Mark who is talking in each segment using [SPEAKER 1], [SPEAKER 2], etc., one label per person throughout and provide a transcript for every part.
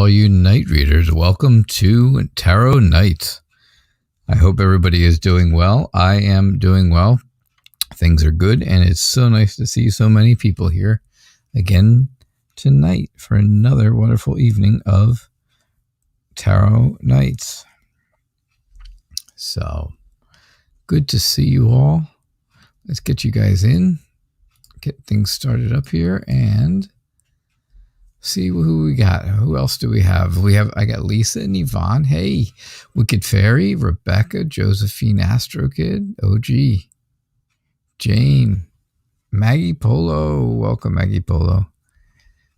[SPEAKER 1] all you night readers. Welcome to Tarot Nights. I hope everybody is doing well. I am doing well. Things are good, and it's so nice to see so many people here again tonight for another wonderful evening of Tarot Nights. So, good to see you all. Let's get you guys in, get things started up here, and see who we got. Who else do we have? I got Lisa and Yvonne. Hey, Wicked Fairy, Rebecca, Josephine, Astro Kid, OG, Jane, Maggie Polo. Welcome, Maggie Polo.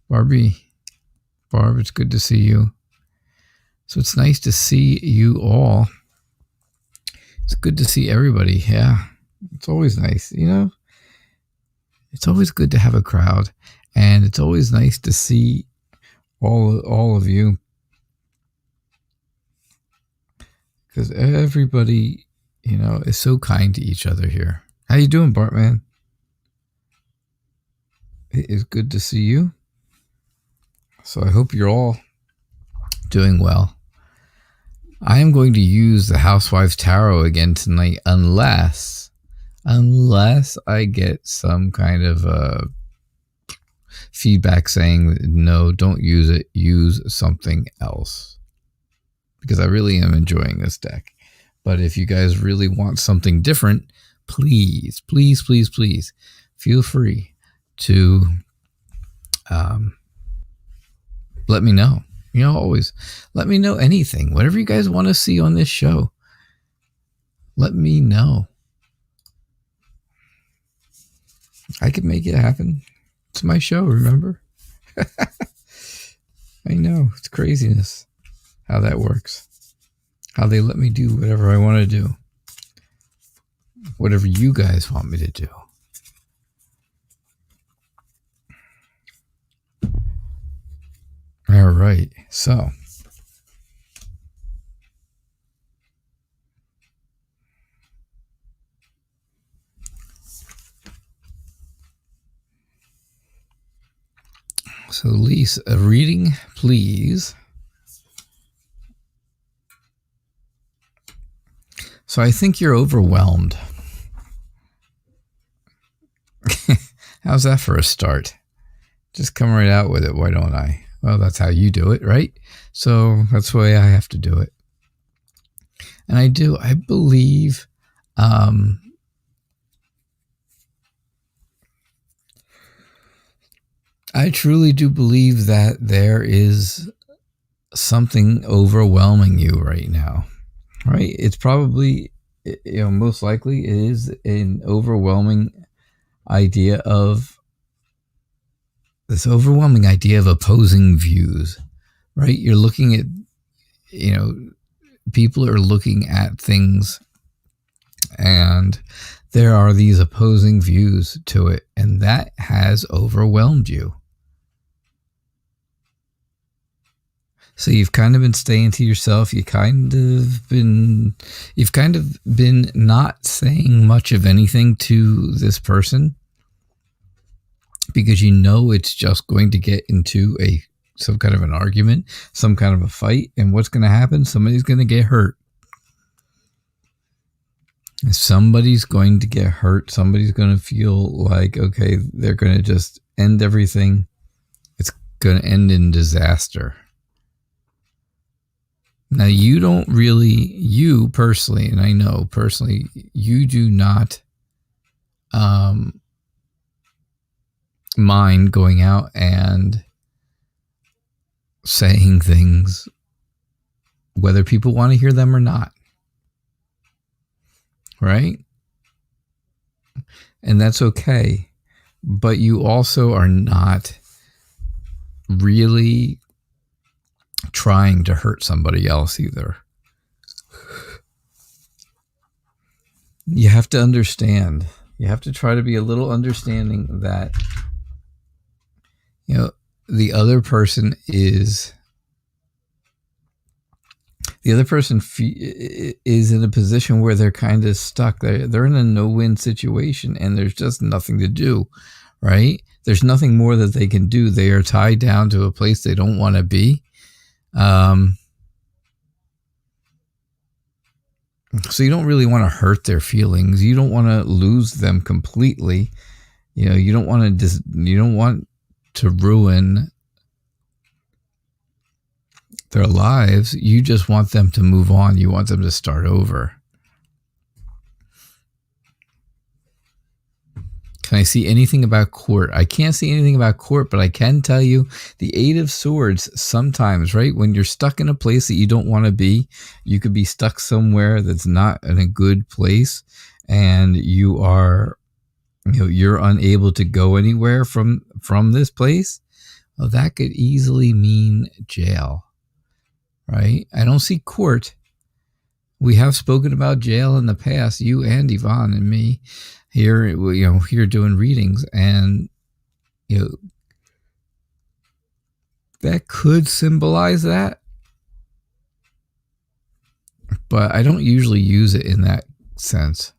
[SPEAKER 1] Barb, it's good to see you. So it's nice to see you all. It's good to see everybody. Yeah, it's always nice, you know. It's always good to have a crowd. And it's always nice to see all of you, because everybody, you know, is so kind to each other here. How you doing, Bartman? It is good to see you. So I hope you're all doing well. I am going to use the Housewives Tarot again tonight, unless I get some kind of feedback saying no, don't use it, use something else, because I really am enjoying this deck. But if you guys really want something different, please feel free to let me know. You know, always let me know anything, whatever you guys want to see on this show. Let me know. I could make it happen. It's my show, remember? I know, it's craziness how that works. How they let me do whatever I want to do. Whatever you guys want me to do. All right, so Lisa, a reading, please. So I think you're overwhelmed. How's that for a start? Just come right out with it. Why don't I? Well, that's how you do it, right? So that's the way I have to do it. And I do. I believe I truly do believe that there is something overwhelming you right now, right? It's probably, you know, most likely it is an overwhelming idea of opposing views, right? You're looking at, you know, people are looking at things and there are these opposing views to it, and that has overwhelmed you. So you've kind of been staying to yourself. You've kind of been not saying much of anything to this person, because you know it's just going to get into some kind of an argument, some kind of a fight, and what's going to happen? Somebody's going to get hurt. Somebody's going to get hurt. Somebody's going to feel like, okay, they're going to just end everything. It's going to end in disaster. Now, you personally, and I know personally, you do not mind going out and saying things, whether people want to hear them or not. Right? And that's okay. But you also are not really trying to hurt somebody else either. You have to understand. You have to try to be a little understanding that, you know, the other person is in a position where they're kind of stuck. They're in a no-win situation, and there's just nothing to do, right? There's nothing more that they can do. They are tied down to a place they don't want to be. So you don't really want to hurt their feelings. You don't want to lose them completely. You don't want to ruin their lives. You just want them to move on. You want them to start over. Can I see anything about court? I can't see anything about court, but I can tell you the Eight of Swords sometimes, right? When you're stuck in a place that you don't want to be, you could be stuck somewhere that's not in a good place, and you are, you're unable to go anywhere from this place. Well, that could easily mean jail, right? I don't see court. We have spoken about jail in the past, you and Yvonne and me. Here, here doing readings, and that could symbolize that, but I don't usually use it in that sense.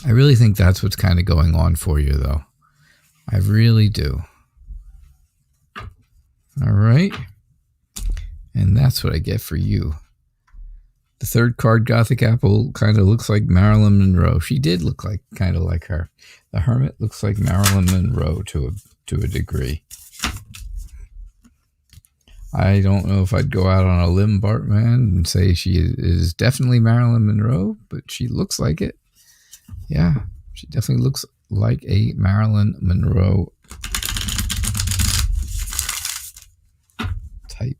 [SPEAKER 1] I really think that's what's kind of going on for you, though. I really do. All right, and that's what I get for you. The third card, Gothic Apple, kind of looks like Marilyn Monroe. She did look kind of like her. The Hermit looks like Marilyn Monroe to a degree. I don't know if I'd go out on a limb, Bartman, and say she is definitely Marilyn Monroe, but she looks like it. Yeah, she definitely looks like a Marilyn Monroe type.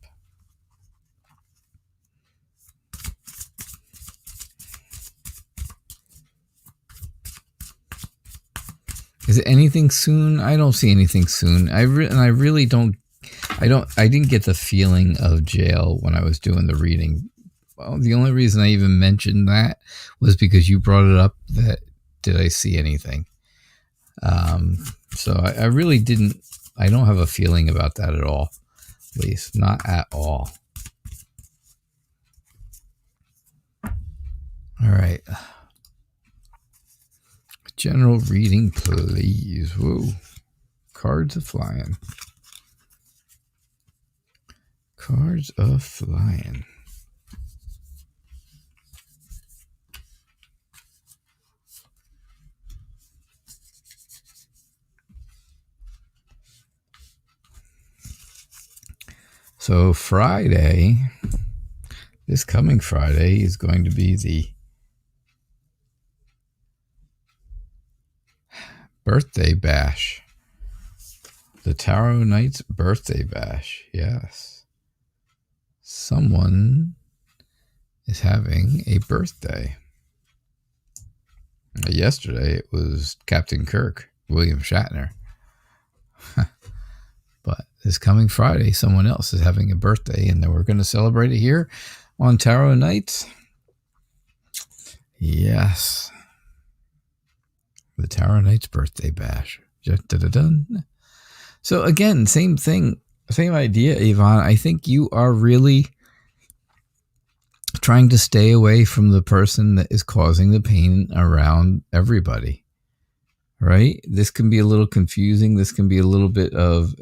[SPEAKER 1] Is it anything soon? I don't see anything soon. I really don't. I didn't get the feeling of jail when I was doing the reading. Well, the only reason I even mentioned that was because you brought it up. That did I see anything? So I really didn't. I don't have a feeling about that at all. At least not at all. All right. General reading, please. Whoa. Cards are flying. Cards are flying. So Friday, this coming Friday, is going to be the birthday bash. The Tarot Knight's birthday bash. Yes. Someone is having a birthday. Yesterday it was Captain Kirk, William Shatner. But this coming Friday, someone else is having a birthday, and then we're going to celebrate it here on Tarot Night. Yes. The Tarot Knight's birthday bash. Dun-dun-dun. So again, same thing, same idea, Yvonne. I think you are really trying to stay away from the person that is causing the pain around everybody, right? This can be a little confusing. This can be a little bit of,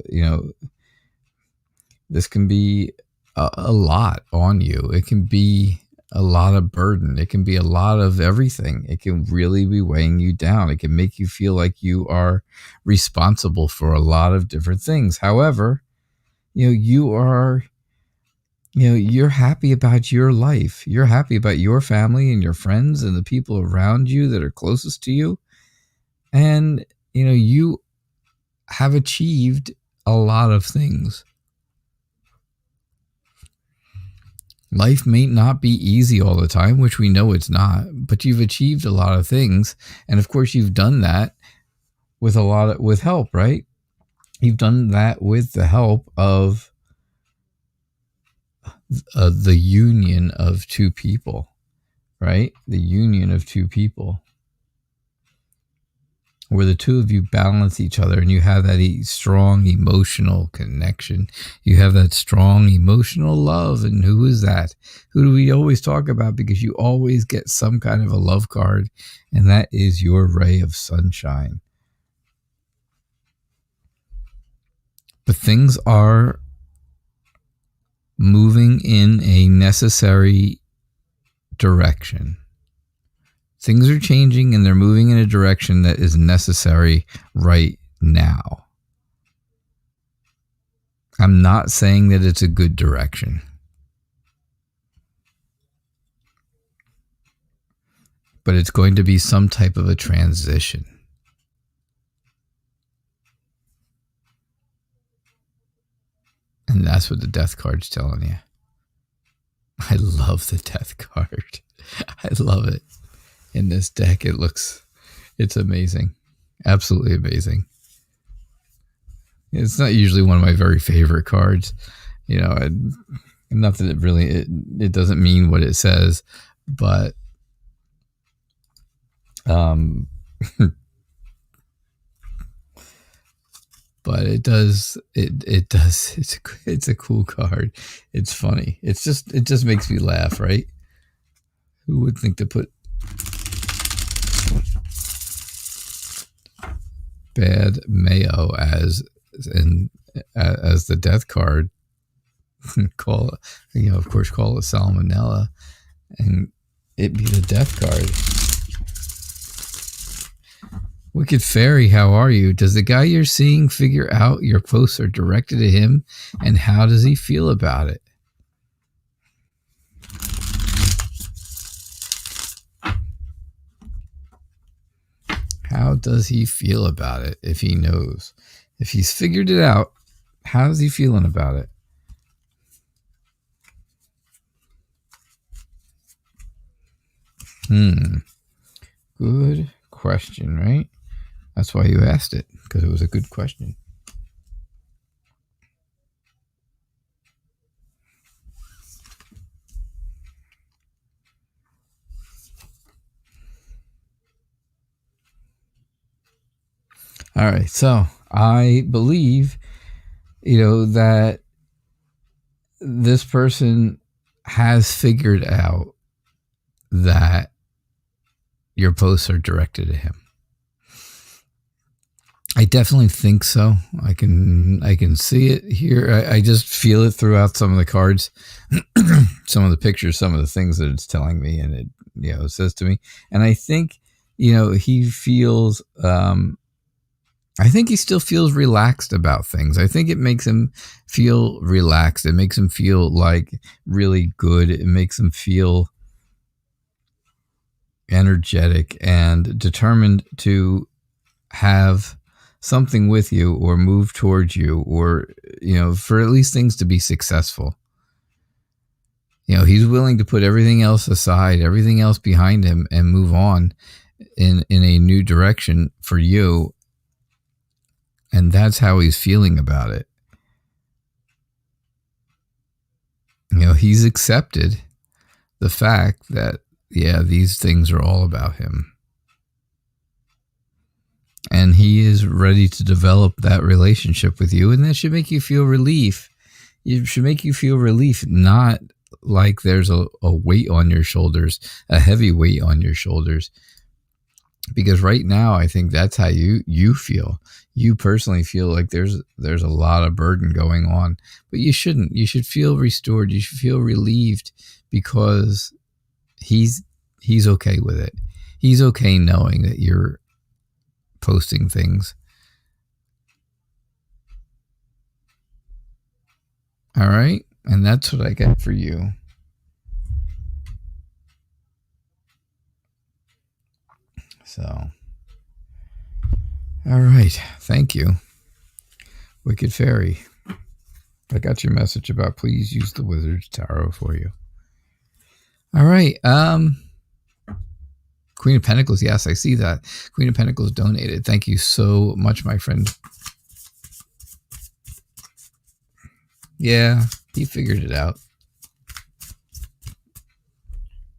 [SPEAKER 1] this can be a lot on you. It can be a lot of burden. It can be a lot of everything. It can really be weighing you down. It can make you feel like you are responsible for a lot of different things. However, you're happy about your life. You're happy about your family and your friends and the people around you that are closest to you. And, you have achieved a lot of things. Life may not be easy all the time, which we know it's not, but you've achieved a lot of things. And of course, you've done that with help, right? You've done that with the help of the union of two people, right? The union of two people, where the two of you balance each other and you have that strong emotional connection. You have that strong emotional love. And who is that? Who do we always talk about? Because you always get some kind of a love card, and that is your ray of sunshine. But things are moving in a necessary direction. Things are changing and they're moving in a direction that is necessary right now. I'm not saying that it's a good direction. But it's going to be some type of a transition. And that's what the death card's telling you. I love the death card. I love it. In this deck, it's amazing. Absolutely amazing. It's not usually one of my very favorite cards. You know, not that it doesn't mean what it says, but but it does. It's a cool card. It's funny. It just makes me laugh, right? Who would think to put bad mayo as the death card? Call it, of course, call it salmonella, and it be the death card. Wicked Fairy, how are you? Does the guy you're seeing figure out your posts are directed at him, and how does he feel about it? How does he feel about it if he knows? If he's figured it out, how's he feeling about it? Good question, right? That's why you asked it, because it was a good question. All right, so I believe, that this person has figured out that your posts are directed at him. I definitely think so. I can see it here. I just feel it throughout some of the cards, some of the pictures, some of the things that it's telling me, and it says to me. And I think he feels. I think he still feels relaxed about things. I think it makes him feel relaxed. It makes him feel like really good. It makes him feel energetic and determined to have something with you or move towards you, or for at least things to be successful. He's willing to put everything else aside, everything else behind him, and move on in a new direction for you. And that's how he's feeling about it. He's accepted the fact that, these things are all about him. And he is ready to develop that relationship with you. And that should make you feel relief. It should make you feel relief, not like there's a weight on your shoulders, a heavy weight on your shoulders. Because right now, I think that's how you feel. You personally feel like there's a lot of burden going on. But you shouldn't. You should feel restored. You should feel relieved, because he's okay with it. He's okay knowing that you're posting things. All right? And that's what I got for you. So, all right. Thank you, Wicked Fairy. I got your message about please use the Wizard's Tarot for you. All right. Queen of Pentacles. Yes, I see that. Queen of Pentacles donated. Thank you so much, my friend. Yeah, he figured it out.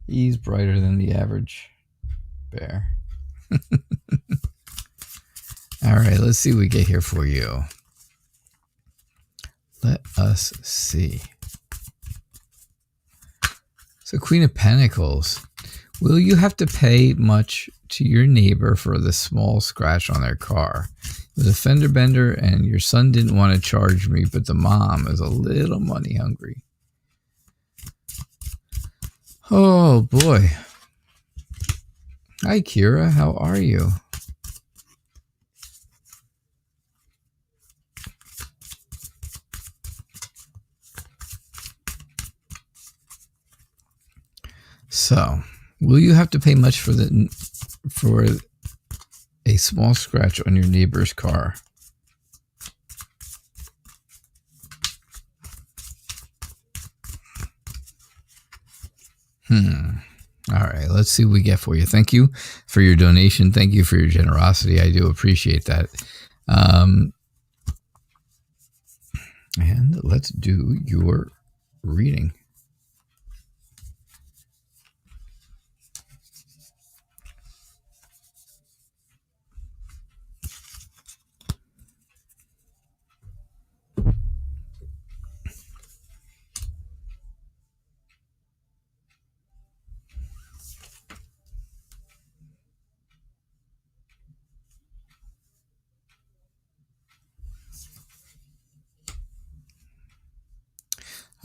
[SPEAKER 1] He's brighter than the average bear. All right, let's see what we get here for you. Let us see. So, Queen of Pentacles. Will you have to pay much to your neighbor for the small scratch on their car? It was a fender bender and your son didn't want to charge me, but the mom is a little money hungry. Oh boy. Hi, Kira. How are you? So, will you have to pay much for a small scratch on your neighbor's car? All right, let's see what we get for you. Thank you for your donation. Thank you for your generosity. I do appreciate that. And let's do your reading.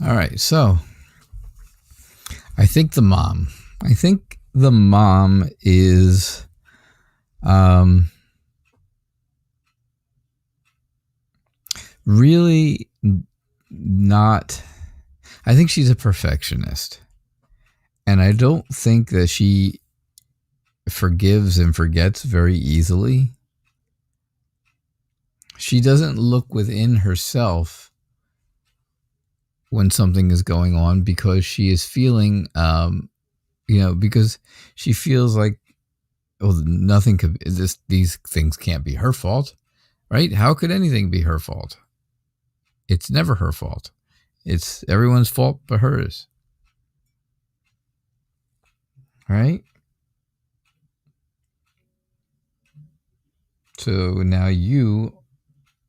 [SPEAKER 1] All right, so I think the mom is really not, I think she's a perfectionist. And I don't think that she forgives and forgets very easily. She doesn't look within herself when something is going on because she is feeling, because she feels like, oh, nothing could, these things can't be her fault, right? How could anything be her fault? It's never her fault. It's everyone's fault but hers. Right? So now you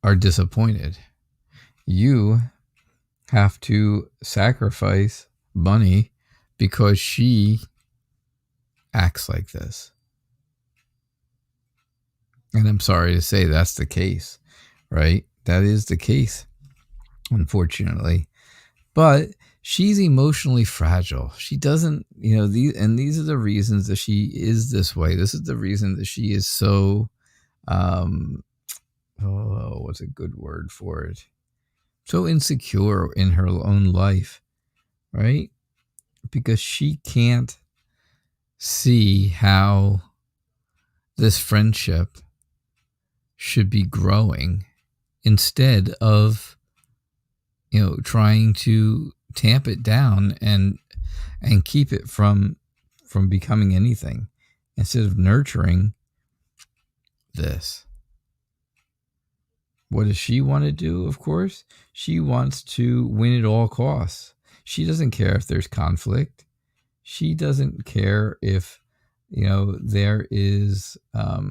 [SPEAKER 1] are disappointed. You have to sacrifice money because she acts like this. And I'm sorry to say that's the case, right? That is the case, unfortunately. But she's emotionally fragile. She doesn't, these are the reasons that she is this way. This is the reason that she is so, what's a good word for it? So insecure in her own life, right? Because she can't see how this friendship should be growing instead of, trying to tamp it down and keep it from becoming anything instead of nurturing this. What does she want to do? Of course, she wants to win at all costs. She doesn't care if there's conflict. She doesn't care if, there is a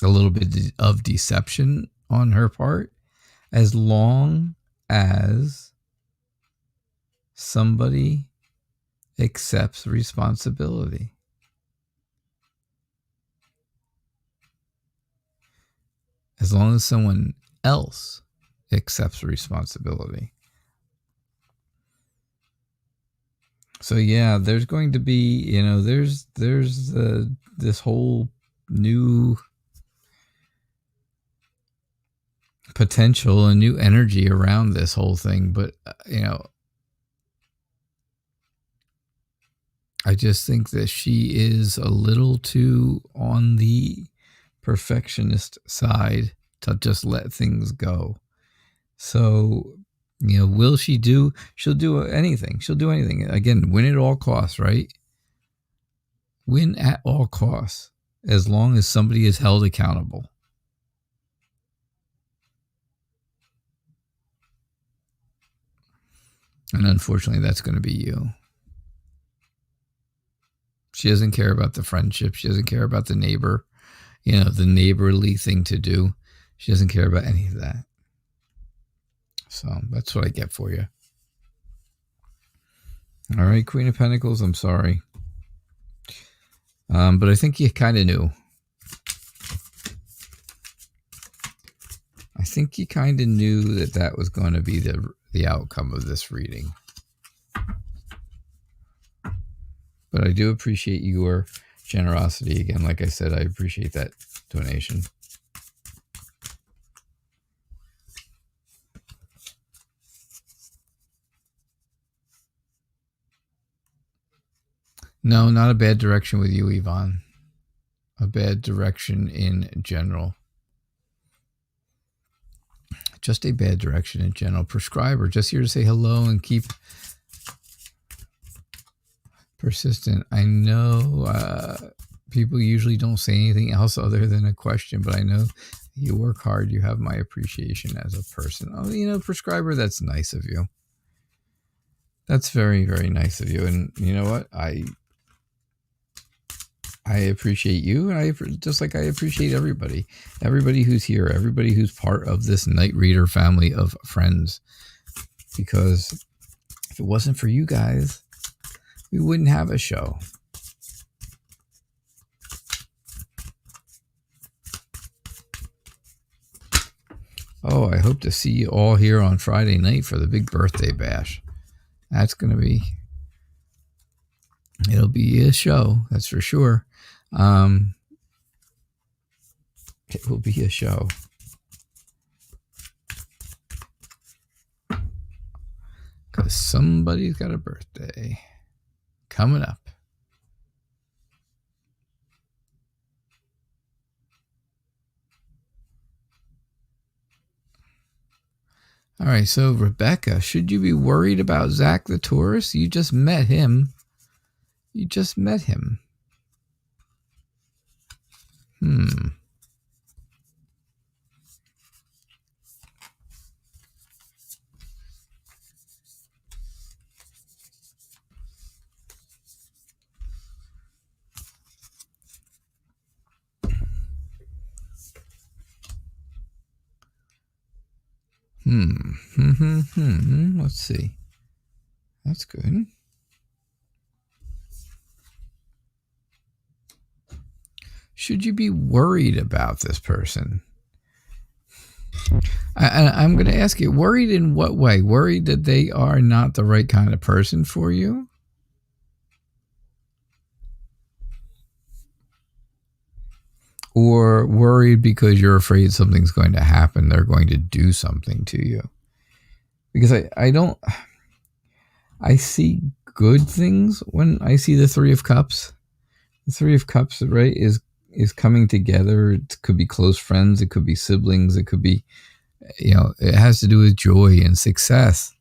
[SPEAKER 1] little bit of deception on her part, as long as somebody accepts responsibility. As long as someone else accepts responsibility. So yeah, there's going to be, there's this whole new potential and new energy around this whole thing. But, I just think that she is a little too on the perfectionist side to just let things go. So, will she do? She'll do anything. She'll do anything. Again, win at all costs, right? Win at all costs, as long as somebody is held accountable. And unfortunately, that's going to be you. She doesn't care about the friendship. She doesn't care about the neighbor, the neighborly thing to do. She doesn't care about any of that. So that's what I get for you. All right, Queen of Pentacles, I'm sorry. But I think you kind of knew. I think you kind of knew that was going to be the the outcome of this reading. But I do appreciate your generosity. Again, like I said, I appreciate that donation. No, not a bad direction with you, Yvonne. A bad direction in general. Just a bad direction in general. Prescriber, just here to say hello and keep persistent. I know people usually don't say anything else other than a question, but I know you work hard. You have my appreciation as a person. Oh, you know, prescriber, that's nice of you. That's very, very nice of you. And you know what? I appreciate you, and just like I appreciate everybody who's here, everybody who's part of this Night Reader family of friends. Because if it wasn't for you guys, we wouldn't have a show. Oh, I hope to see you all here on Friday night for the big birthday bash. That's going to be, it'll be a show, that's for sure. It will be a show. Because somebody's got a birthday coming up. All right, so Rebecca, should you be worried about Zach the Taurus? You just met him. You just met him. Let's see. That's good. Should you be worried about this person? I'm going to ask you, worried in what way? Worried that they are not the right kind of person for you? Or worried because you're afraid something's going to happen, they're going to do something to you? Because I see good things when I see the Three of Cups. The Three of Cups, right, is coming together. It could be close friends, it could be siblings, it could be, you know, it has to do with joy and success.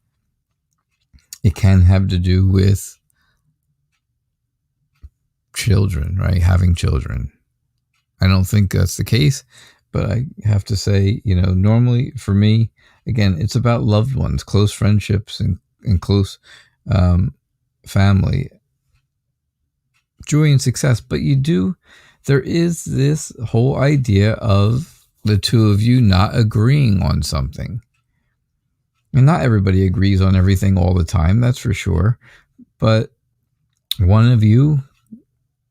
[SPEAKER 1] It can have to do with children, right? Having children. I don't think that's the case, but I have to say, you know, normally for me, again, it's about loved ones, close friendships, and close family, joy and success. But there is this whole idea of the two of you not agreeing on something. And not everybody agrees on everything all the time, that's for sure. But one of you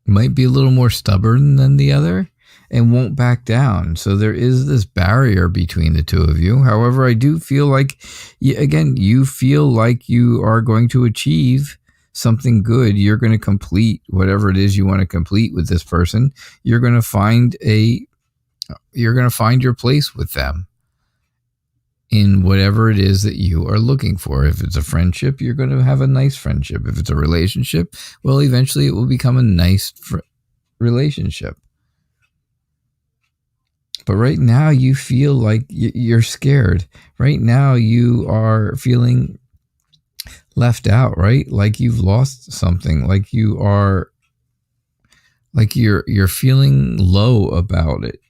[SPEAKER 1] might be a little more stubborn than the other and won't back down. So there is this barrier between the two of you. However, I do feel like, again, you feel like you are going to achieve something good. You're going to complete whatever it is you want to complete with this person. You're going to find your place with them in whatever it is that you are looking for. If it's a friendship, you're going to have a nice friendship. If it's a relationship, well, eventually it will become a nice relationship. But right now you feel like you're scared. Right now you are feeling left out, right? Like you've lost something, like you're feeling low about it.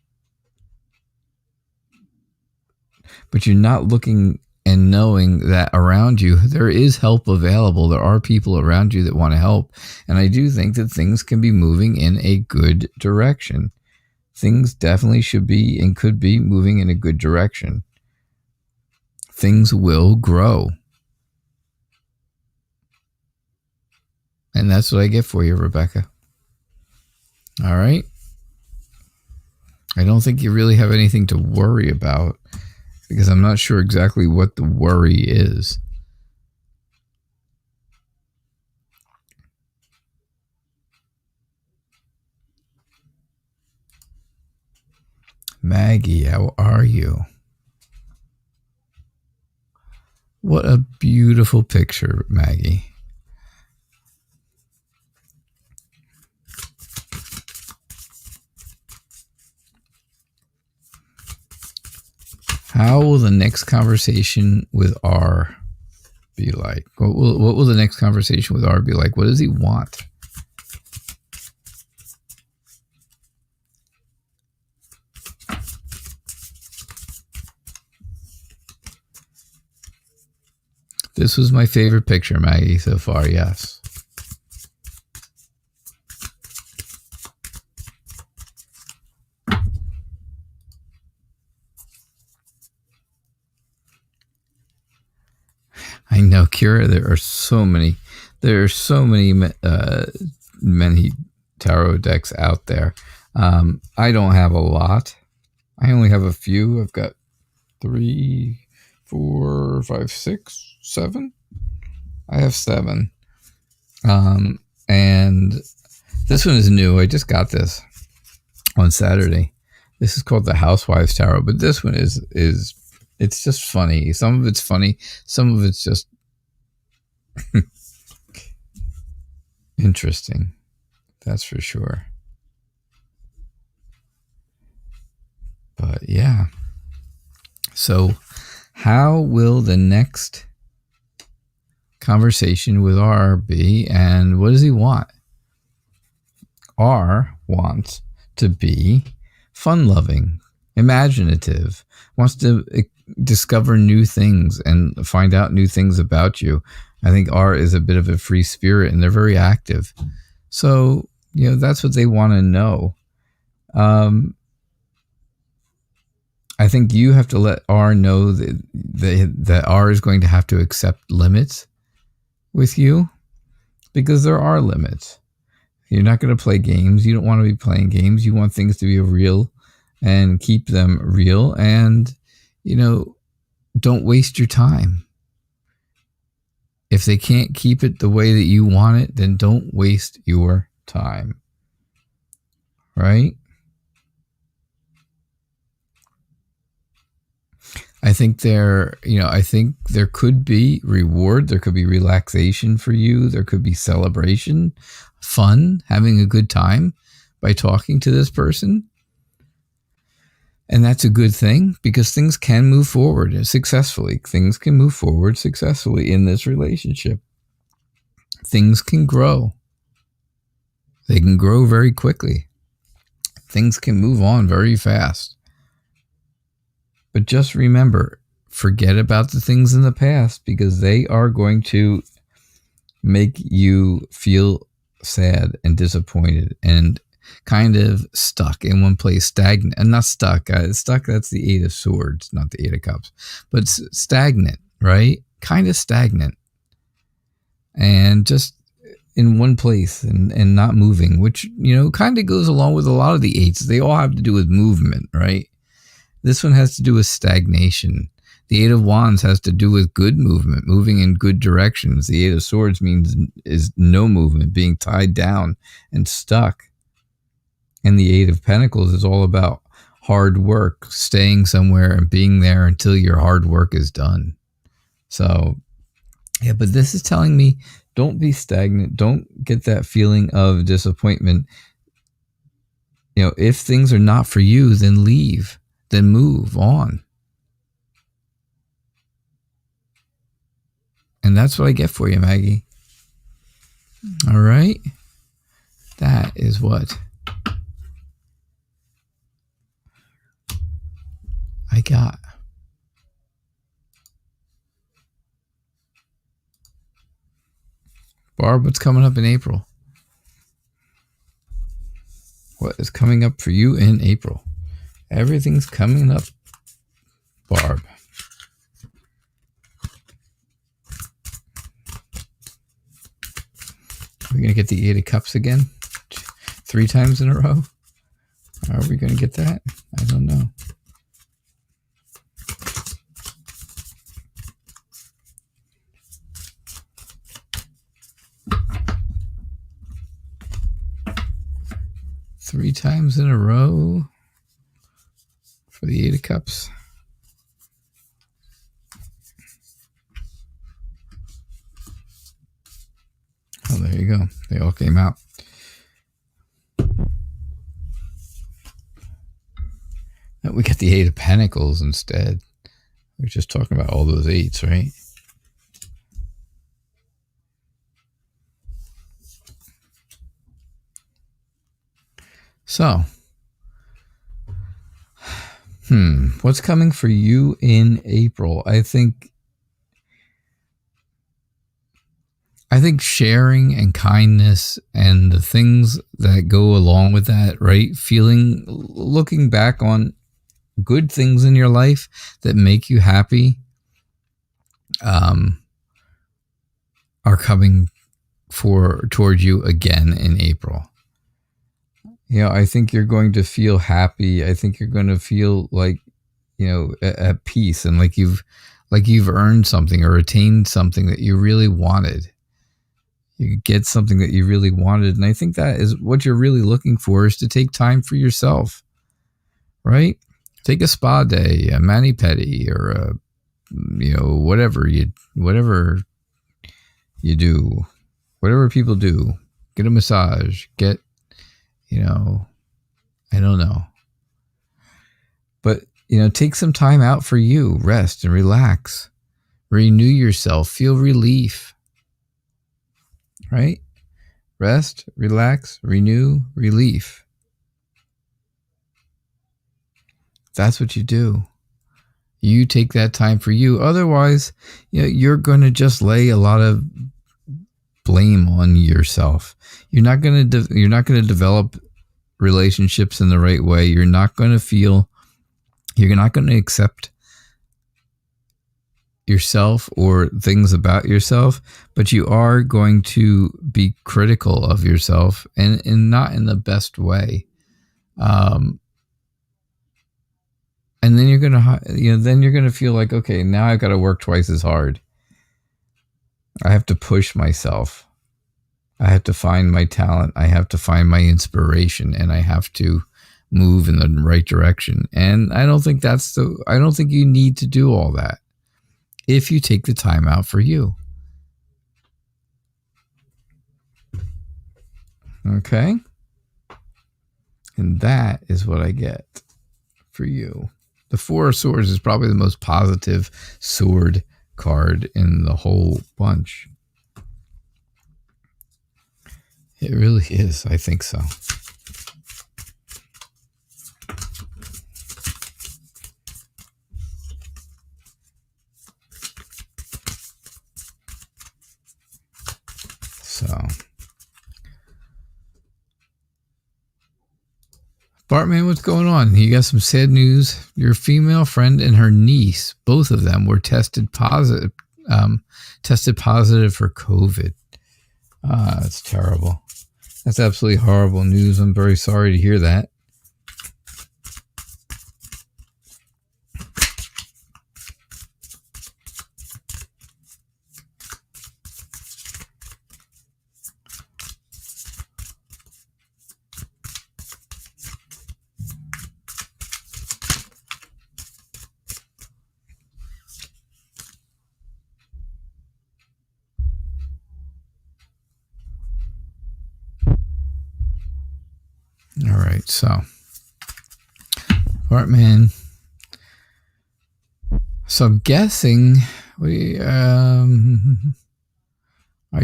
[SPEAKER 1] But you're not looking and knowing that around you there is help available. There are people around you that want to help. And I do think that things can be moving in a good direction. Things definitely should be and could be moving in a good direction. Things will grow. And that's what I get for you, Rebecca. All right. I don't think you really have anything to worry about, because I'm not sure exactly what the worry is. Maggie, how are you? What a beautiful picture, Maggie. How will the next conversation with R be like? What will the next conversation with R be like? What does he want? This was my favorite picture, Maggie, so far, yes. I know, Kira, there are so many many tarot decks out there. I don't have a lot. I only have a few. I've got 3, 4, 5, 6, 7. I have 7. And this one is new. I just got this on Saturday. This is called the Housewives Tarot, but this one is it's just funny. Some of it's funny, some of it's just interesting. That's for sure. But yeah. So how will the next conversation with R be, and what does he want? R wants to be fun-loving, imaginative, wants to discover new things and find out new things about you. I think R is a bit of a free spirit, and they're very active. So, that's what they want to know. I think you have to let R know that R is going to have to accept limits with you, because there are limits. You're not going to play games. You don't want to be playing games. You want things to be real and keep them real. And, don't waste your time. If they can't keep it the way that you want it, then don't waste your time. Right? I think there could be reward. There could be relaxation for you. There could be celebration, fun, having a good time by talking to this person. And that's a good thing, because things can move forward successfully. Things can move forward successfully in this relationship. Things can grow. They can grow very quickly. Things can move on very fast. But just remember, forget about the things in the past, because they are going to make you feel sad and disappointed and kind of stuck in one place, stagnant. And not stuck. Stuck, that's the 8 of Swords, not the 8 of Cups. But stagnant, right? Kind of stagnant. And just in one place and not moving, which, kind of goes along with a lot of the 8s. They all have to do with movement, right? This one has to do with stagnation. The 8 of Wands has to do with good movement, moving in good directions. The 8 of Swords is no movement, being tied down and stuck. And the 8 of Pentacles is all about hard work, staying somewhere and being there until your hard work is done. So, yeah, but this is telling me, don't be stagnant. Don't get that feeling of disappointment. If things are not for you, then leave. Then move on. And that's what I get for you, Maggie. All right? That is what I got. Barb, what's coming up in April? What is coming up for you in April? Everything's coming up, Barb. Are we going to get the 8 of Cups again? 3 times in a row? Are we going to get that? I don't know. Three times in a row. for the Eight of Cups. Oh, there you go. They all came out. We got the Eight of Pentacles instead. We were just talking about all those eights, right? So, what's coming for you in April? I think sharing and kindness and the things that go along with that, right? Looking back on good things in your life that make you happy, are coming toward you again in April. I think you're going to feel happy. I think you're going to feel like, at peace, and like you've earned something or attained something that you really wanted. You get something that you really wanted. And I think that is what you're really looking for, is to take time for yourself, right? Take a spa day, a mani-pedi, or whatever you do, whatever people do. Get a massage, get, I don't know. But, take some time out for you, rest and relax, renew yourself, feel relief. Right? Rest, relax, renew, relief. That's what you do. You take that time for you. Otherwise, you're going to just lay a lot of blame on yourself. You're not going to develop relationships in the right way. You're not going to accept yourself or things about yourself, but you are going to be critical of yourself, and not in the best way. And then you're gonna feel like, okay, now I've got to work twice as hard. I have to push myself. I have to find my talent. I have to find my inspiration, and I have to move in the right direction. And I don't think you need to do all that if you take the time out for you. Okay? And that is what I get for you. The Four of Swords is probably the most positive sword card in the whole bunch. It really is. I think so. Bartman, what's going on? You got some sad news. Your female friend and her niece, both of them, were tested positive for COVID. That's terrible. That's absolutely horrible news. I'm very sorry to hear that. All right, so Bartman. So I'm guessing are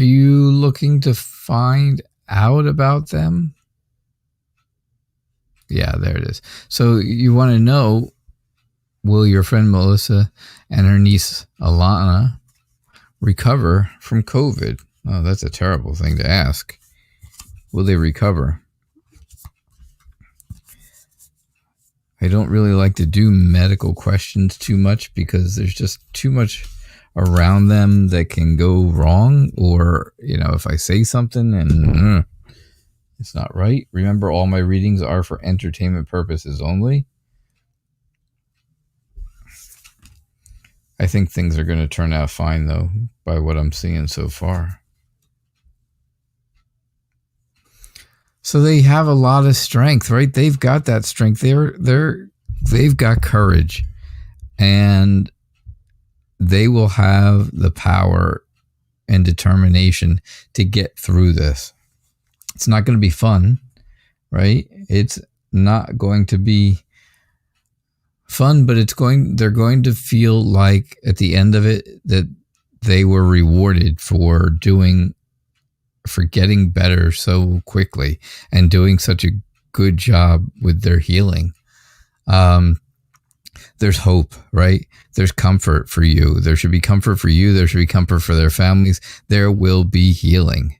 [SPEAKER 1] you looking to find out about them? Yeah, there it is. So you want to know, will your friend Melissa and her niece Alana recover from COVID? Oh, that's a terrible thing to ask. Will they recover? I don't really like to do medical questions too much because there's just too much around them that can go wrong. Or, if I say something and it's not right. Remember, all my readings are for entertainment purposes only. I think things are going to turn out fine, though, by what I'm seeing so far. So they have a lot of strength, right? They've got that strength. They're they've got courage, and they will have the power and determination to get through this. It's not going to be fun, right? It's not going to be fun, but they're going to feel like at the end of it that they were rewarded for getting better so quickly and doing such a good job with their healing. There's hope, right? There's comfort for you. There should be comfort for you. There should be comfort for their families. There will be healing.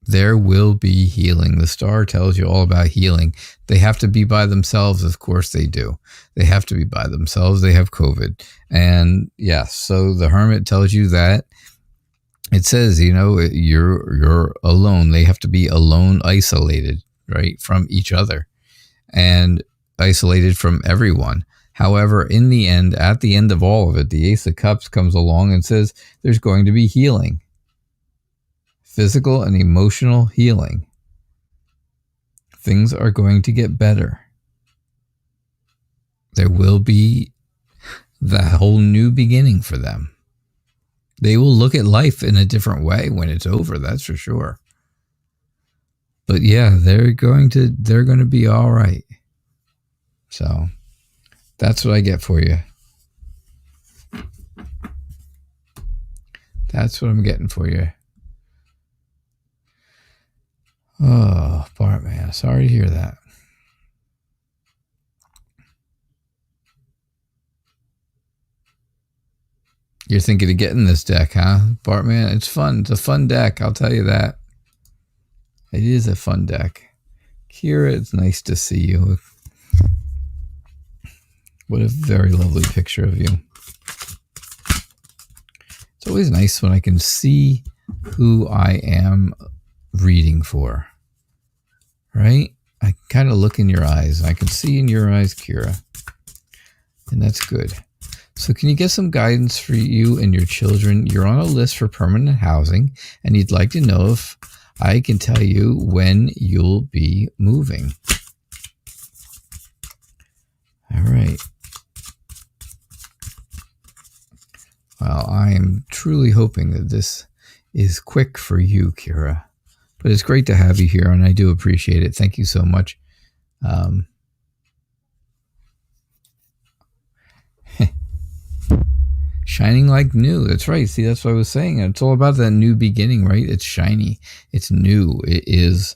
[SPEAKER 1] There will be healing. The star tells you all about healing. They have to be by themselves. Of course they do. They have to be by themselves. They have COVID. And yes, so the Hermit tells you that. It says, you're alone. They have to be alone, isolated, right, from each other and isolated from everyone. However, in the end, at the end of all of it, the Ace of Cups comes along and says there's going to be healing. Physical and emotional healing. Things are going to get better. There will be the whole new beginning for them. They will look at life in a different way when it's over, that's for sure. But yeah, they're going to be all right. So that's what I get for you. That's what I'm getting for you. Oh, Bart, man, sorry to hear that. You're thinking of getting this deck, huh, Bart, man? It's fun. It's a fun deck, I'll tell you that. It is a fun deck. Kira, it's nice to see you. What a very lovely picture of you. It's always nice when I can see who I am reading for, right? I kind of look in your eyes. I can see in your eyes, Kira, and that's good. So can you get some guidance for you and your children? You're on a list for permanent housing, and you'd like to know if I can tell you when you'll be moving. All right. Well, I am truly hoping that this is quick for you, Kira. But it's great to have you here, and I do appreciate it. Thank you so much. Shining like new. That's right. See, that's what I was saying. It's all about that new beginning, right? It's shiny. It's new. It is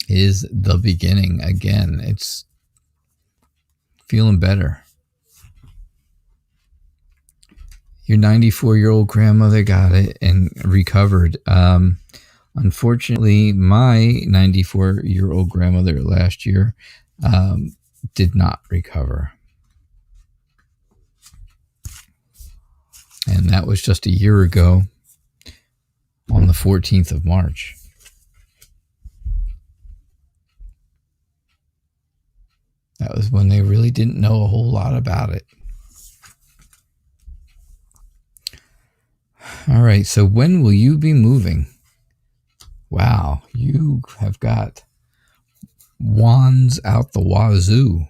[SPEAKER 1] the beginning again. It's feeling better. Your 94-year-old grandmother got it and recovered. Unfortunately, my 94-year-old grandmother last year did not recover. And that was just a year ago on the 14th of March. That was when they really didn't know a whole lot about it. All right, so when will you be moving? Wow, you have got wands out the wazoo.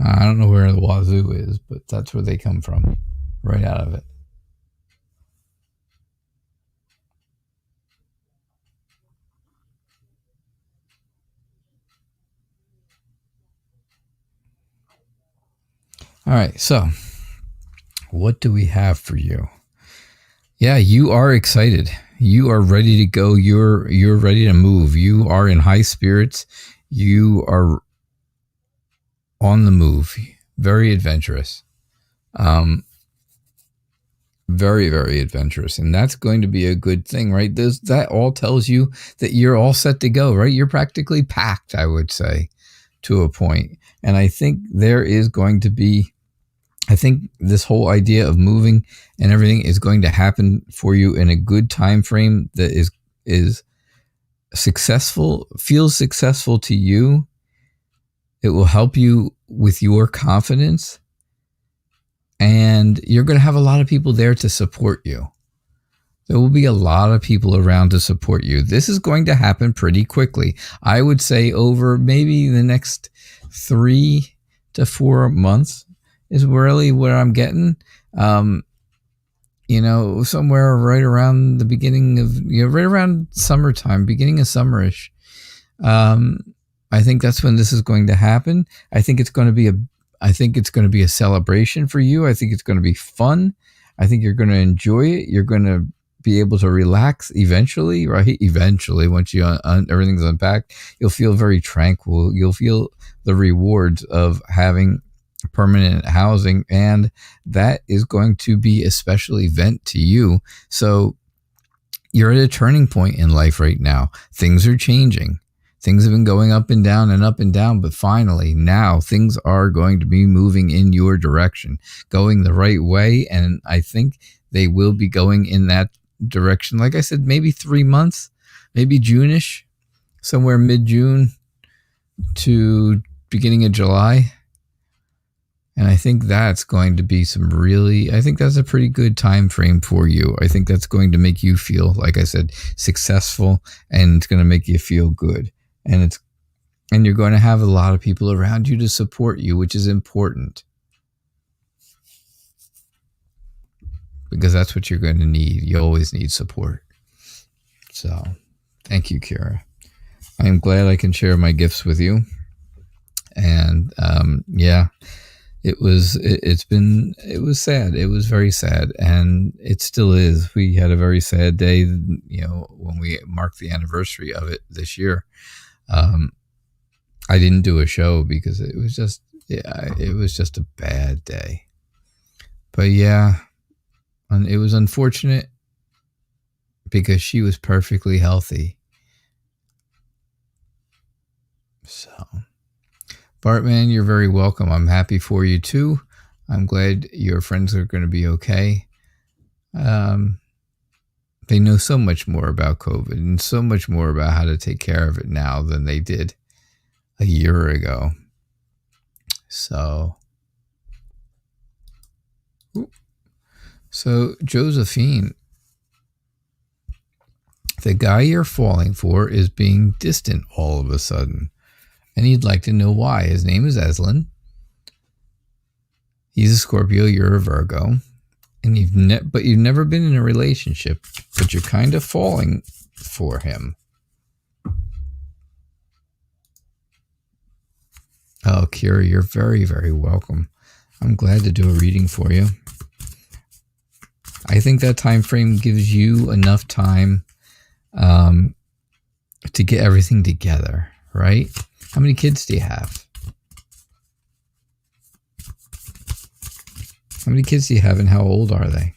[SPEAKER 1] I don't know where the wazoo is, but that's where they come from, right out of it. All right, so what do we have for you? Yeah, you are excited. You are ready to go. You're ready to move. You are in high spirits. You are on the move. Very adventurous. Very, very adventurous. And that's going to be a good thing, right? That all tells you that you're all set to go, right? You're practically packed, I would say, to a point. And I think I think this whole idea of moving and everything is going to happen for you in a good time frame that is successful, feels successful to you. It will help you with your confidence, and you're going to have a lot of people there to support you. There will be a lot of people around to support you. This is going to happen pretty quickly. I would say over maybe the next 3 to 4 months is really where I'm getting. Somewhere right around the beginning of, right around summertime, beginning of summerish. I think that's when this is going to happen. I think it's going to be a celebration for you. I think it's going to be fun. I think you're going to enjoy it. You're going to be able to relax eventually, right? Eventually, once everything's unpacked, you'll feel very tranquil. You'll feel the rewards of having permanent housing, and that is going to be a special event to you. So you're at a turning point in life right now. Things are changing. Things have been going up and down, but finally now things are going to be moving in your direction, going the right way. And I think they will be going in that direction. Like I said, maybe 3 months, maybe June-ish, somewhere mid-June to beginning of July. And I think that's going to be I think that's a pretty good time frame for you. I think that's going to make you feel, like I said, successful, and it's going to make you feel good. And you're going to have a lot of people around you to support you, which is important. Because that's what you're going to need. You always need support. So, thank you, Kira. I am glad I can share my gifts with you. And it was sad. It was very sad, and it still is. We had a very sad day, when we marked the anniversary of it this year. I didn't do a show because it was just a bad day. But yeah, and it was unfortunate because she was perfectly healthy. So, Bartman, you're very welcome. I'm happy for you too. I'm glad your friends are going to be okay. They know so much more about COVID and so much more about how to take care of it now than they did a year ago. So Josephine, the guy you're falling for is being distant all of a sudden, and you'd like to know why. His name is Eslin. He's a Scorpio, you're a Virgo, and you've never been in a relationship, but you're kind of falling for him. Oh, Kira, you're very, very welcome. I'm glad to do a reading for you. I think that time frame gives you enough time to get everything together, right? How many kids do you have? How many kids do you have, and how old are they?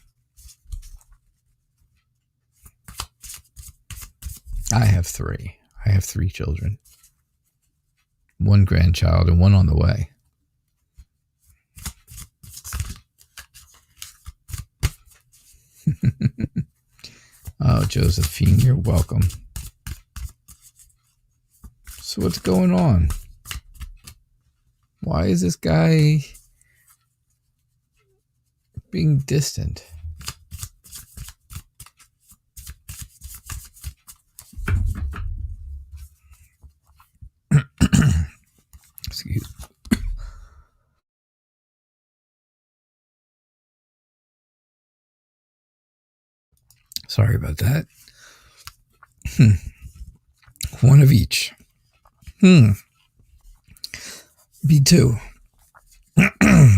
[SPEAKER 1] I have 3. I have 3 children. 1 grandchild and 1 on the way. Oh, Josephine, you're welcome. So what's going on? Why is this guy being distant? Excuse me. Sorry about that. One of each. B2.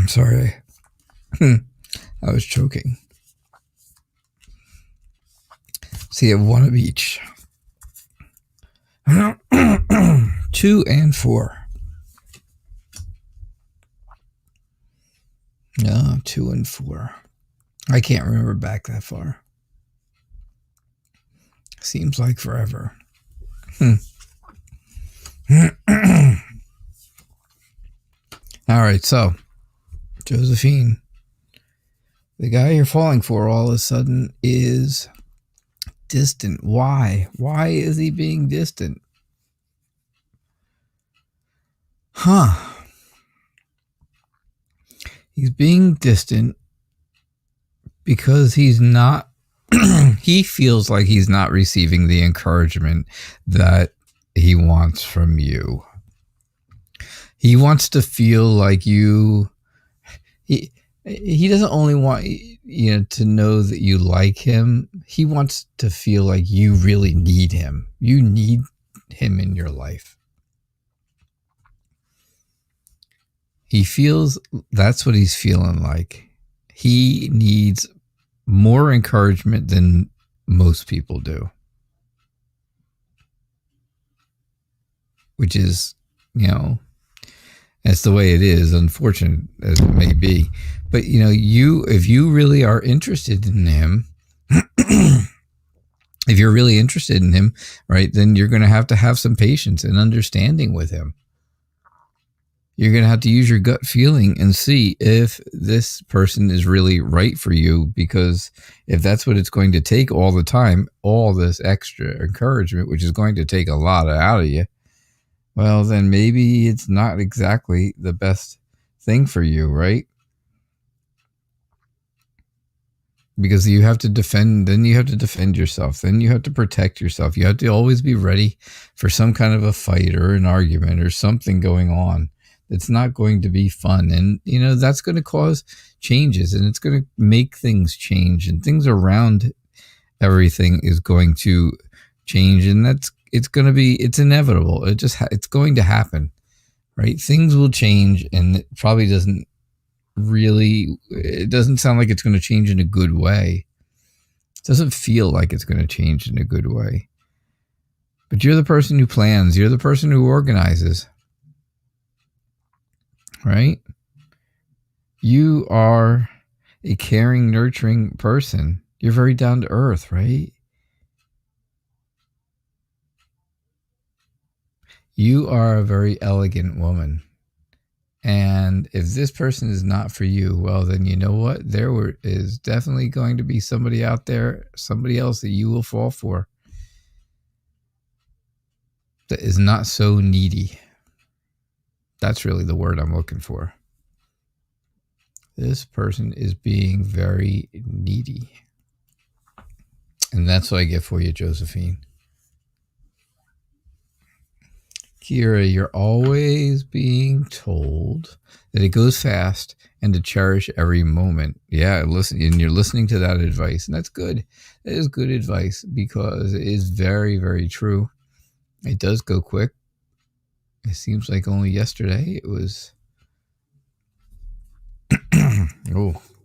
[SPEAKER 1] Sorry. I was choking. So you have 1 of each. 2 and 4. No, 2 and 4. I can't remember back that far. Seems like forever. All right, so Josephine, the guy you're falling for all of a sudden is distant. Why? Why is he being distant? He's being distant because he's not he feels like he's not receiving the encouragement that he wants from you. He wants to feel like he doesn't only want to know that you like him. He wants to feel like you really need him. You need him in your life. He feels that's what he's feeling like. He needs more encouragement than most people do. Which is, that's the way it is, unfortunate as it may be. But, if you really are interested in him, if you're really interested in him, right, then you're going to have some patience and understanding with him. You're going to have to use your gut feeling and see if this person is really right for you, because if that's what it's going to take all the time, all this extra encouragement, which is going to take a lot out of you, well, then maybe it's not exactly the best thing for you, right? Because you have to defend yourself. Then you have to protect yourself. You have to always be ready for some kind of a fight or an argument or something going on. It's not going to be fun. And, that's going to cause changes, and it's going to make things change, and things around everything is going to change. And it's inevitable. It's going to happen, right? Things will change, and it probably doesn't sound like it's going to change in a good way. It doesn't feel like it's going to change in a good way. But you're the person who plans. You're the person who organizes. Right? You are a caring, nurturing person. You're very down to earth, right? You are a very elegant woman. And if this person is not for you, well, then you know what? There is definitely going to be somebody out there, somebody else that you will fall for, that is not so needy. That's really the word I'm looking for. This person is being very needy. And that's what I get for you, Josephine. Kira, you're always being told that it goes fast and to cherish every moment. Yeah, listen, and you're listening to that advice, and that's good. That is good advice, because it is very, very true. It does go quick. It seems like only yesterday it was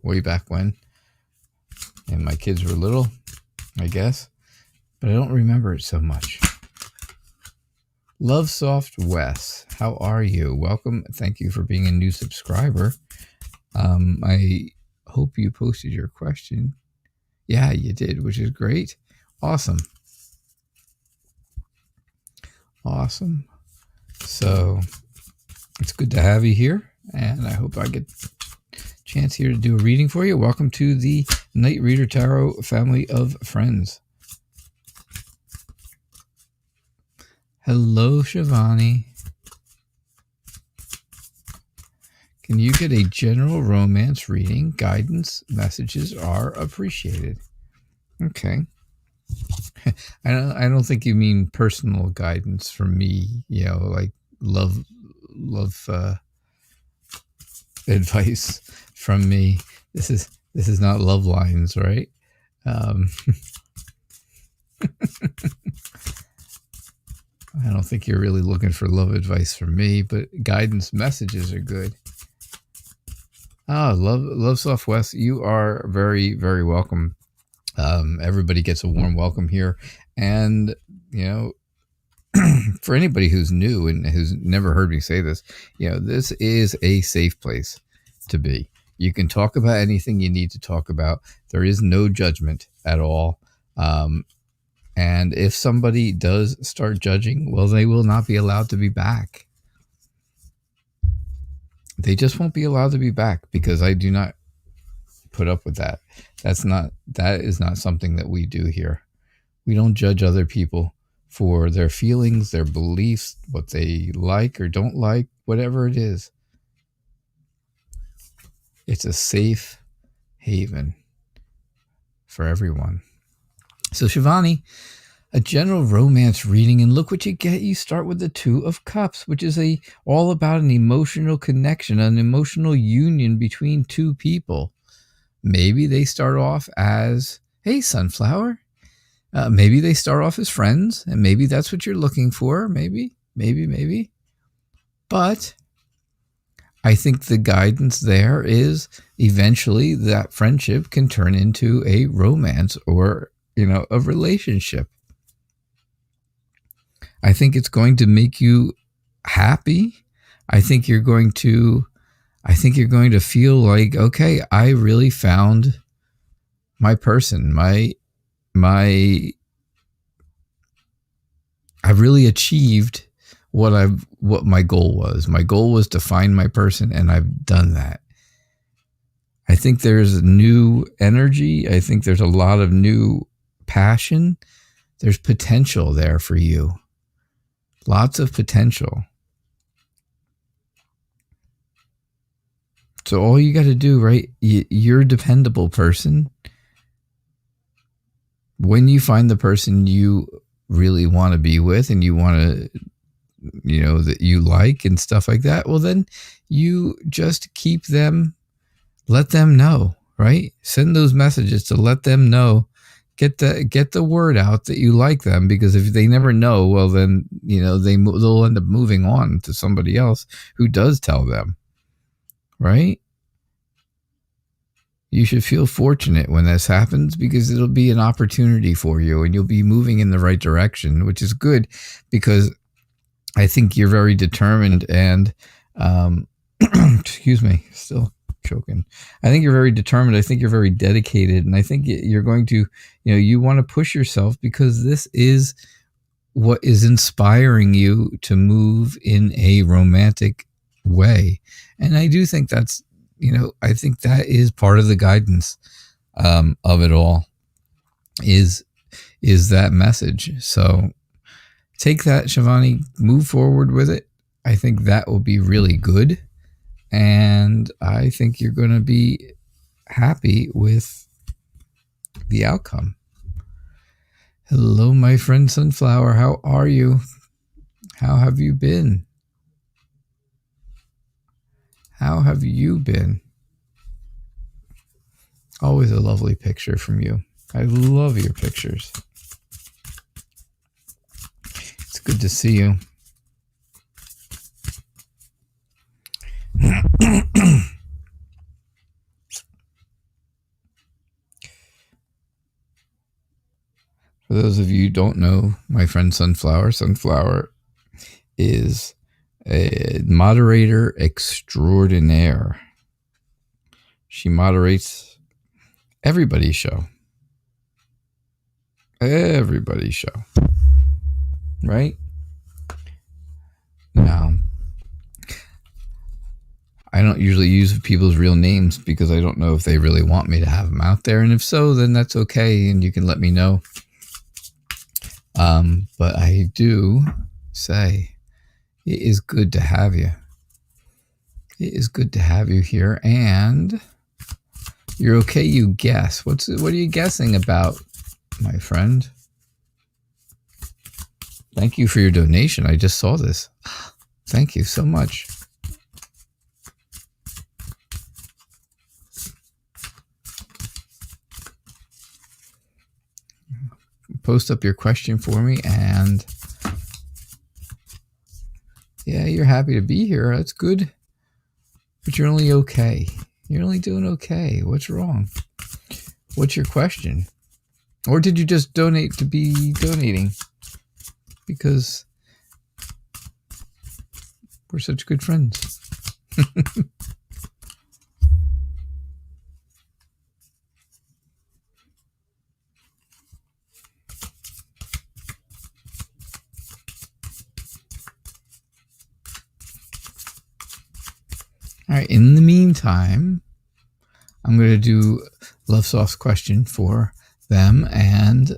[SPEAKER 1] way back when, and my kids were little, I guess, but I don't remember it so much. Love Soft Wes, how are you? Welcome. Thank you for being a new subscriber. I hope you posted your question. Yeah, you did, which is great. Awesome. So it's good to have you here, and I hope I get a chance here to do a reading for you. Welcome to the Night Reader Tarot family of friends. Hello, Shivani. Can you get a general romance reading? Guidance messages are appreciated. Okay. I don't think you mean personal guidance from me, like love advice from me. This is not love lines, right? I don't think you're really looking for love advice from me, but guidance messages are good. Love Southwest, you are very, very welcome. Everybody gets a warm welcome here. And, for anybody who's new and who's never heard me say this, this is a safe place to be. You can talk about anything you need to talk about. There is no judgment at all. And if somebody does start judging, well, they will not be allowed to be back. They just won't be allowed to be back, because I do not put up with that. That is not something that we do here. We don't judge other people for their feelings, their beliefs, what they like or don't like, whatever it is. It's a safe haven for everyone. So Shivani, a general romance reading, and look what you get. You start with the Two of Cups, which is all about an emotional connection, an emotional union between two people. Maybe they start off as, hey, Sunflower. Maybe they start off as friends, and maybe that's what you're looking for. Maybe. But I think the guidance there is eventually that friendship can turn into a romance or, a relationship. I think it's going to make you happy. I think you're going to feel like, okay, I really found my person. I really achieved what my goal was. My goal was to find my person, and I've done that. I think there's new energy. I think there's a lot of new passion. There's potential there for you. Lots of potential. So all you got to do, right? You're a dependable person. When you find the person you really want to be with and you want to, that you like and stuff like that, well, then you just keep them, let them know, right? Send those messages to let them know. Get the word out that you like them, because if they never know, well, then, they'll end up moving on to somebody else who does tell them, right? You should feel fortunate when this happens, because it'll be an opportunity for you and you'll be moving in the right direction, which is good, because I think you're very determined and, excuse me, still choking. I think you're very determined. I think you're very dedicated. And I think you're going to, you want to push yourself, because this is what is inspiring you to move in a romantic way. And I do think that's, I think that is part of the guidance of it all is that message. So take that, Shivani, move forward with it. I think that will be really good. And I think you're going to be happy with the outcome. Hello, my friend Sunflower. How are you? How have you been? How have you been? Always a lovely picture from you. I love your pictures. It's good to see you. For those of you who don't know my friend Sunflower, Sunflower is a moderator extraordinaire. She moderates everybody's show. Everybody's show. Right? Now, I don't usually use people's real names because I don't know if they really want me to have them out there. And if so, then that's okay. And you can let me know. But I do say it is good to have you. It is good to have you here. And you're okay, you guess. What are you guessing about, my friend? Thank you for your donation. I just saw this. Thank you so much. Post up your question for me, and yeah, you're happy to be here. That's good. But you're only okay. You're only doing okay. What's wrong? What's your question? Or did you just donate to be donating? Because we're such good friends. All right, in the meantime, I'm going to do Love Soft's question for them, and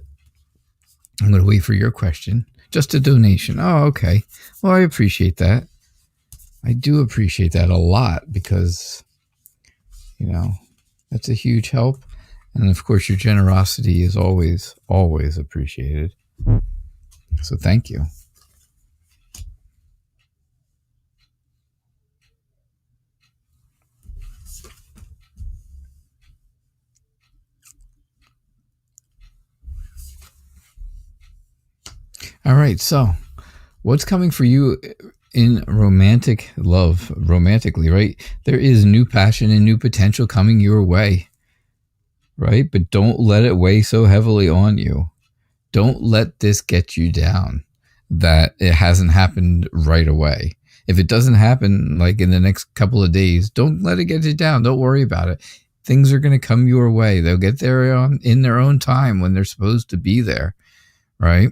[SPEAKER 1] I'm going to wait for your question. Just a donation. Oh, okay. Well, I appreciate that. I do appreciate that a lot because, that's a huge help. And of course, your generosity is always, always appreciated. So thank you. All right, so what's coming for you in romantic love, romantically, right? There is new passion and new potential coming your way, right? But don't let it weigh so heavily on you. Don't let this get you down that it hasn't happened right away. If it doesn't happen like in the next couple of days, don't let it get you down. Don't worry about it. Things are going to come your way. They'll get there in their own time when they're supposed to be there, right?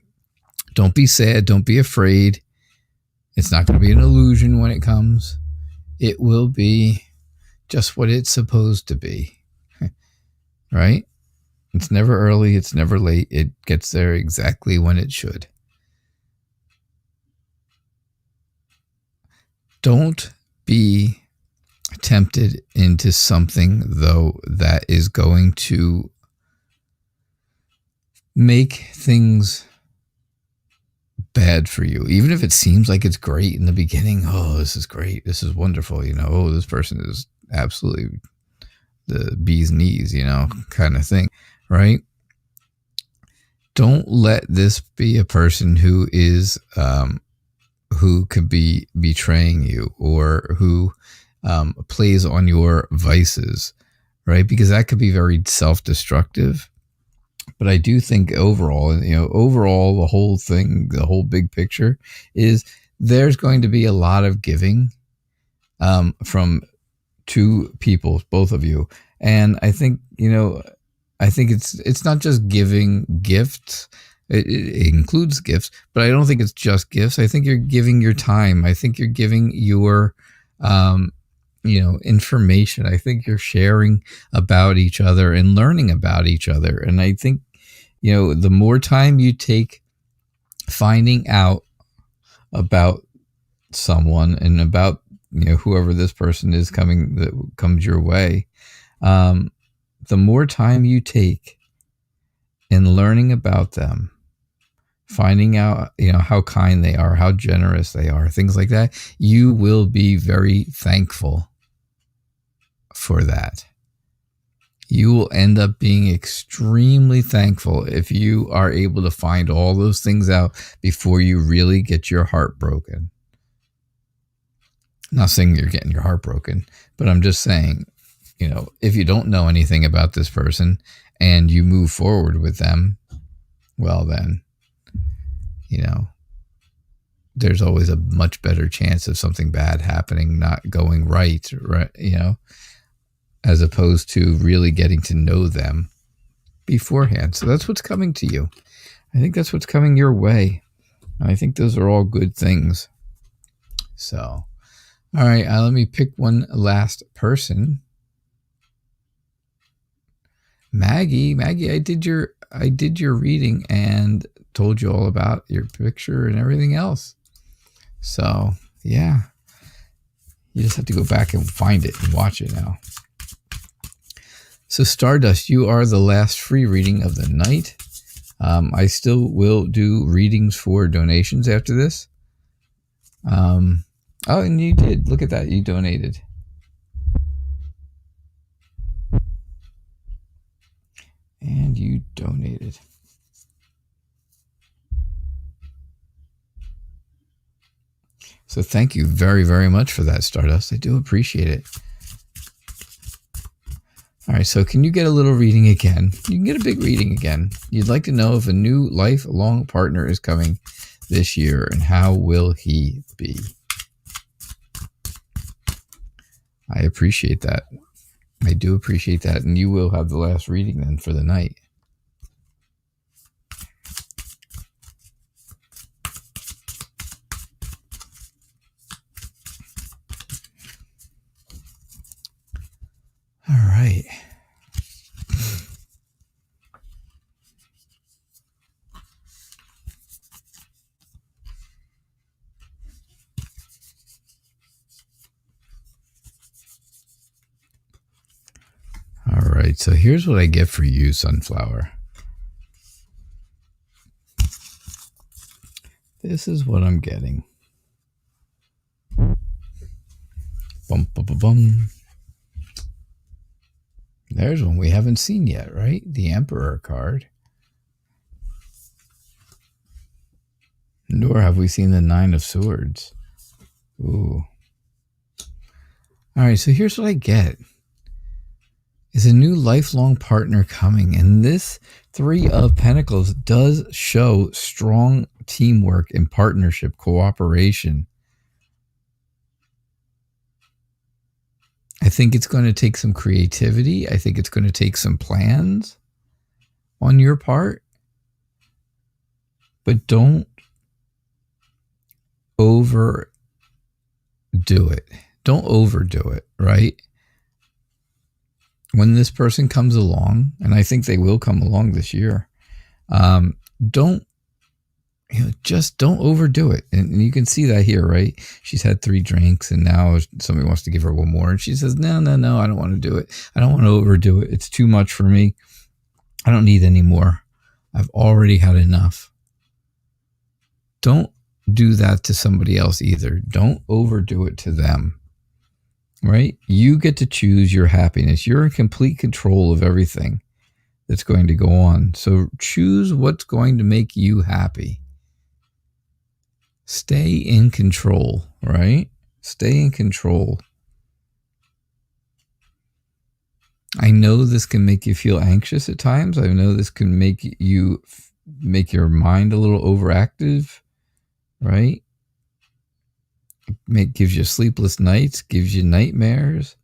[SPEAKER 1] Don't be sad. Don't be afraid. It's not going to be an illusion when it comes. It will be just what it's supposed to be, right? It's never early. It's never late. It gets there exactly when it should. Don't be tempted into something, though, that is going to make things bad for you. Even if it seems like it's great in the beginning. Oh, this is great. This is wonderful. Oh, this person is absolutely the bee's knees, kind of thing, right? Don't let this be a person who is, who could be betraying you or who plays on your vices, right? Because that could be very self-destructive. But I do think overall, the whole thing, the whole big picture is there's going to be a lot of giving from two people, both of you. And I think, I think it's not just giving gifts. It includes gifts, but I don't think it's just gifts. I think you're giving your time. I think you're giving your, information. I think you're sharing about each other and learning about each other. And I think, the more time you take finding out about someone and about, whoever this person is that comes your way, the more time you take in learning about them, finding out, how kind they are, how generous they are, things like that, you will be very thankful for that. You will end up being extremely thankful if you are able to find all those things out before you really get your heart broken. I'm not saying you're getting your heart broken, but I'm just saying, if you don't know anything about this person and you move forward with them, well then, there's always a much better chance of something bad happening, not going right, as opposed to really getting to know them beforehand. So that's what's coming to you. I think that's what's coming your way. And I think those are all good things. So, all right, let me pick one last person. Maggie, I did your reading and told you all about your picture and everything else. So, yeah. You just have to go back and find it and watch it now. So, Stardust, you are the last free reading of the night. I still will do readings for donations after this. Oh, and you did. Look at that. You donated. And you donated. So thank you very, very much for that, Stardust. I do appreciate it. All right, so can you get a little reading again? You can get a big reading again. You'd like to know if a new lifelong partner is coming this year, and how will he be? I appreciate that. I do appreciate that, and you will have the last reading then for the night. All right. All right. right, so here's what I get for you, Sunflower. This is what I'm getting. Bum, bum, bum, bum. There's one we haven't seen yet, right? The Emperor card. Nor have we seen the Nine of Swords. Ooh. All right, so here's what I get. Is a new lifelong partner coming, and this Three of Pentacles does show strong teamwork and partnership, cooperation. I think it's going to take some creativity. I think it's going to take some plans on your part, but don't overdo it. Don't overdo it, right? When this person comes along, and I think they will come along this year, just don't overdo it. And you can see that here, right? She's had 3 drinks, and now somebody wants to give her one more, and she says, no, I don't want to do it. I don't want to overdo it. It's too much for me. I don't need any more. I've already had enough. Don't do that to somebody else either. Don't overdo it to them. Right? You get to choose your happiness. You're in complete control of everything that's going to go on. So choose what's going to make you happy. Stay in control, right? Stay in control. I know this can make you feel anxious at times. I know this can make your mind a little overactive, right? Gives you sleepless nights, gives you nightmares.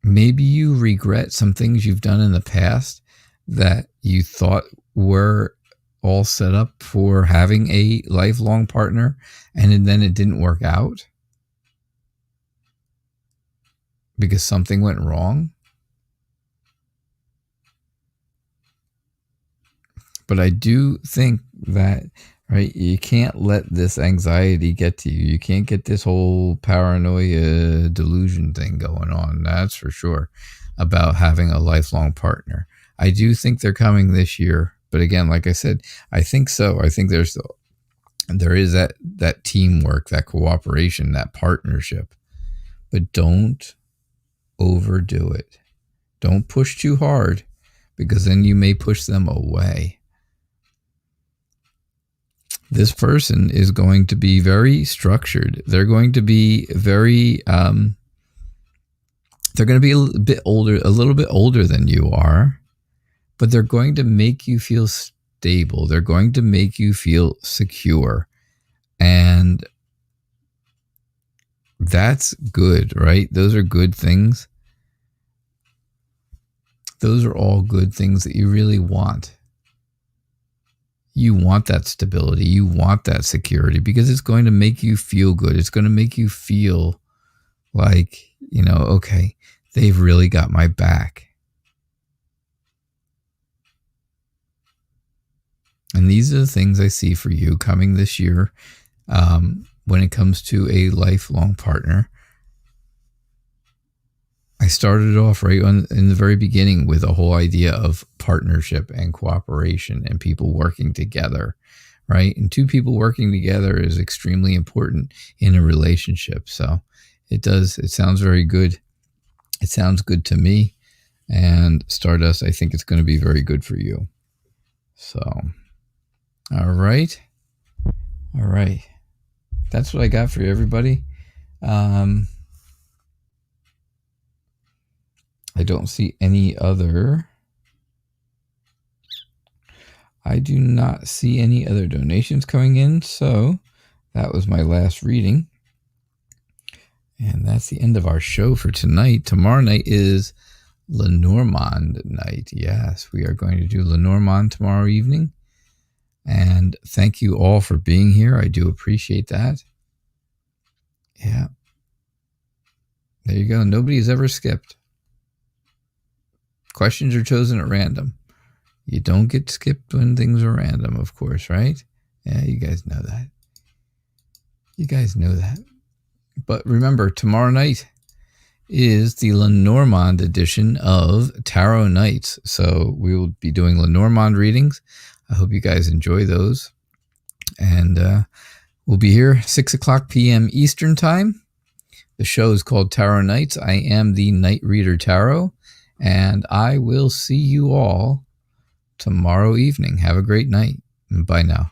[SPEAKER 1] Maybe you regret some things you've done in the past that you thought were all set up for having a lifelong partner, and then it didn't work out because something went wrong. But I do think that, right, you can't let this anxiety get to you. You can't get this whole paranoia delusion thing going on. That's for sure, about having a lifelong partner. I do think they're coming this year. But again, like I said, I think so. I think there is that teamwork, that cooperation, that partnership. But don't overdo it. Don't push too hard, because then you may push them away. This person is going to be very structured. They're going to be very, they're going to be a little bit older than you are, but they're going to make you feel stable. They're going to make you feel secure. And that's good, right? Those are good things. Those are all good things that you really want. You want that stability. You want that security, because it's going to make you feel good. It's going to make you feel like, okay, they've really got my back. And these are the things I see for you coming this year when it comes to a lifelong partner. I started off right in the very beginning with a whole idea of partnership and cooperation and people working together, right? And 2 people working together is extremely important in a relationship. So it sounds very good. It sounds good to me. And Stardust, I think it's going to be very good for you. So, all right. That's what I got for you, everybody. I don't see any other. I do not see any other donations coming in. So that was my last reading. And that's the end of our show for tonight. Tomorrow night is Lenormand night. Yes, we are going to do Lenormand tomorrow evening. And thank you all for being here. I do appreciate that. Yeah. There you go. Nobody's ever skipped. Questions are chosen at random. You don't get skipped when things are random, of course, right? Yeah, you guys know that. But remember, tomorrow night is the Lenormand edition of Tarot Nights. So we will be doing Lenormand readings. I hope you guys enjoy those. And we'll be here 6 o'clock p.m. Eastern Time. The show is called Tarot Nights. I am the Night Reader Tarot, and I will see you all tomorrow evening. Have a great night. Bye now.